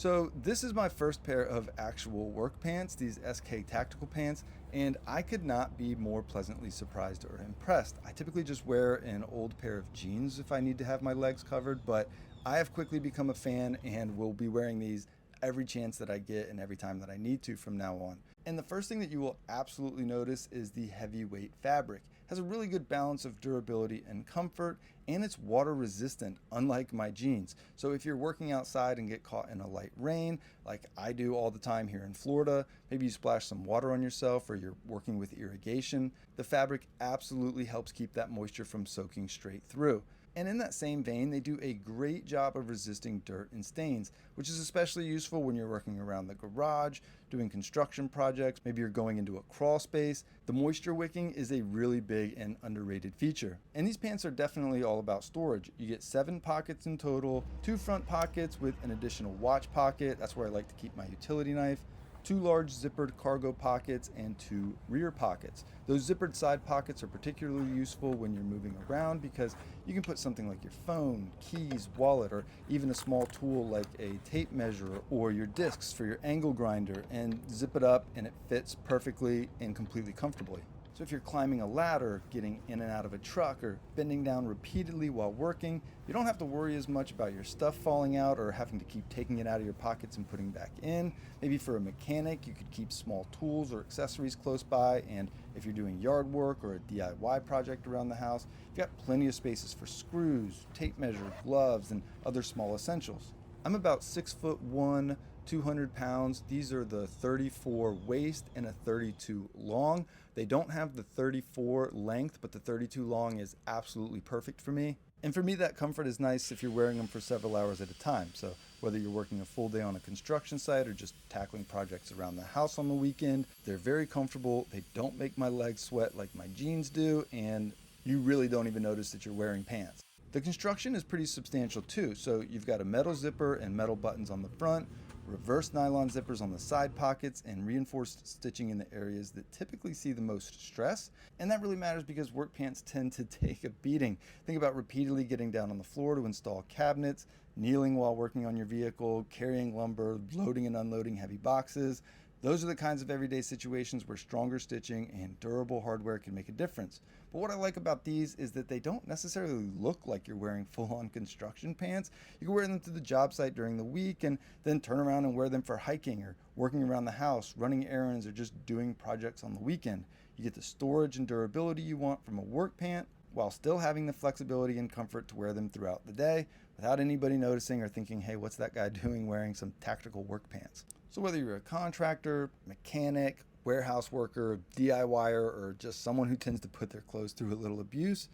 So this is my first pair of actual work pants, these SK tactical pants, and I could not be more pleasantly surprised or impressed. I typically just wear an old pair of jeans if I need to have my legs covered, but I have quickly become a fan and will be wearing these every chance that I get and every time that I need to from now on. And the first thing that you will absolutely notice is the heavyweight fabric. It has a really good balance of durability and comfort, and it's water resistant, unlike my jeans. So if you're working outside and get caught in a light rain, like I do all the time here in Florida, maybe you splash some water on yourself or you're working with irrigation, the fabric absolutely helps keep that moisture from soaking straight through. And in that same vein, they do a great job of resisting dirt and stains, which is especially useful when you're working around the garage, doing construction projects, maybe you're going into a crawl space. The moisture wicking is a really big and underrated feature. And these pants are definitely all about storage. You get 7 pockets in total, 2 front pockets with an additional watch pocket. That's where I like to keep my utility knife. 2 large zippered cargo pockets and 2 rear pockets. Those zippered side pockets are particularly useful when you're moving around because you can put something like your phone, keys, wallet, or even a small tool like a tape measure or your discs for your angle grinder and zip it up and it fits perfectly and completely comfortably. So if you're climbing a ladder, getting in and out of a truck, or bending down repeatedly while working, you don't have to worry as much about your stuff falling out or having to keep taking it out of your pockets and putting back in. Maybe for a mechanic, you could keep small tools or accessories close by, and if you're doing yard work or a DIY project around the house, you've got plenty of spaces for screws, tape measure, gloves, and other small essentials. I'm about 6'1", 200 pounds. These are the 34 waist and a 32 long. They don't have the 34 length, but the 32 long is absolutely perfect for me. And for me, that comfort is nice if you're wearing them for several hours at a time. So whether you're working a full day on a construction site or just tackling projects around the house on the weekend, they're very comfortable. They don't make my legs sweat like my jeans do, and you really don't even notice that you're wearing pants. The construction is pretty substantial too, so you've got a metal zipper and metal buttons on the front, reverse nylon zippers on the side pockets, and reinforced stitching in the areas that typically see the most stress. And that really matters because work pants tend to take a beating. Think about repeatedly getting down on the floor to install cabinets, kneeling while working on your vehicle, carrying lumber, loading and unloading heavy boxes. Those are the kinds of everyday situations where stronger stitching and durable hardware can make a difference. But what I like about these is that they don't necessarily look like you're wearing full-on construction pants. You can wear them to the job site during the week and then turn around and wear them for hiking or working around the house, running errands, or just doing projects on the weekend. You get the storage and durability you want from a work pant while still having the flexibility and comfort to wear them throughout the day without anybody noticing or thinking, hey, what's that guy doing wearing some tactical work pants? So whether you're a contractor, mechanic, warehouse worker, DIYer, or just someone who tends to put their clothes through a little abuse,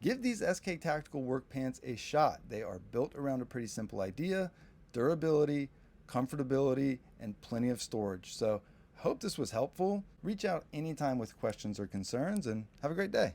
give these SK Tactical work pants a shot. They are built around a pretty simple idea: durability, comfortability, and plenty of storage. So I hope this was helpful. Reach out anytime with questions or concerns, and have a great day.